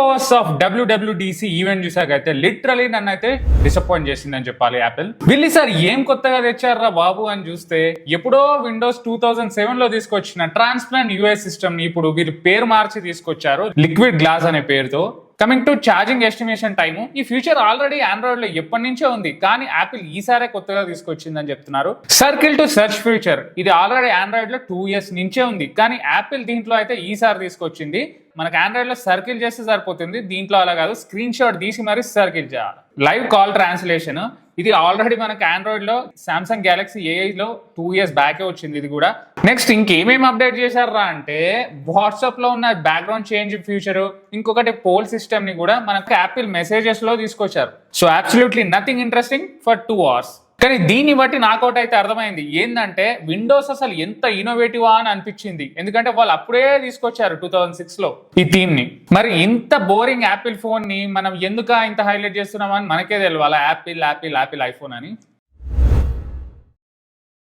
Hours of WWDC event చూసాకైతే literally నన్ను అయితే డిసప్పాయింట్ చేసిందని చెప్పాలి యాపిల్. వీళ్ళు సార్ ఏం కొత్తగా తెచ్చారా బాబు అని చూస్తే ఎప్పుడో విండోస్ 2007 లో తీసుకొచ్చిన ట్రాన్స్ప్లాంట్ యూఐ సిస్టమ్ ని ఇప్పుడు వీళ్ళు పేరు మార్చి తీసుకొచ్చారు, లిక్విడ్ గ్లాస్ అనే పేరుతో. Coming to charging estimation time, ఈ ఫ్యూచర్ ఆల్రెడీ ఆండ్రాయిడ్ లో ఎప్పటి నుంచో ఉంది, కానీ యాపిల్ ఈసారే కొత్తగా తీసుకొచ్చిందని చెప్తున్నారు. సర్కిల్ టు సెర్చ్ ఫ్యూచర్, ఇది ఆల్రెడీ ఆండ్రాయిడ్ లో 2 years నుంచే ఉంది, కానీ యాపిల్ దీంట్లో అయితే ఈసారి తీసుకొచ్చింది. మనకు ఆండ్రాయిడ్ లో సర్కిల్ చేస్తే సరిపోతుంది, దీంట్లో అలా కాదు, స్క్రీన్ షాట్ తీసి మరి సర్కిల్ చేయాలి. లైవ్ కాల్ ట్రాన్స్లేషన్, ఇది ఆల్రెడీ మనకి ఆండ్రాయిడ్ లో సామ్సంగ్ గ్యాలక్సీ AI లో 2 years బ్యాకే వచ్చింది ఇది కూడా. నెక్స్ట్ ఇంకేమేమి అప్డేట్ చేశారా అంటే వాట్సాప్ లో ఉన్న బ్యాక్గ్రౌండ్ చేంజ్ ఫ్యూచర్, ఇంకొకటి పోల్ సిస్టమ్ ని కూడా మనకు యాపిల్ మెసేజెస్ లో తీసుకొచ్చారు. So absolutely nothing interesting for 2 hours. కానీ దీన్ని బట్టి నాకౌట్ అయితే అర్థమైంది ఏంటంటే విండోస్ అసలు ఎంత ఇన్నోవేటివా అని అనిపించింది, ఎందుకంటే వాళ్ళు అప్పుడే తీసుకొచ్చారు 2006 లో ఈ థీమ్ ని. మరి ఇంత బోరింగ్ యాపిల్ ఫోన్ ని మనం ఎందుకు ఇంత హైలైట్ చేస్తున్నామని మనకే తెలియాలి, యాపిల్ యాపిల్ యాపిల్ ఐఫోన్ అని.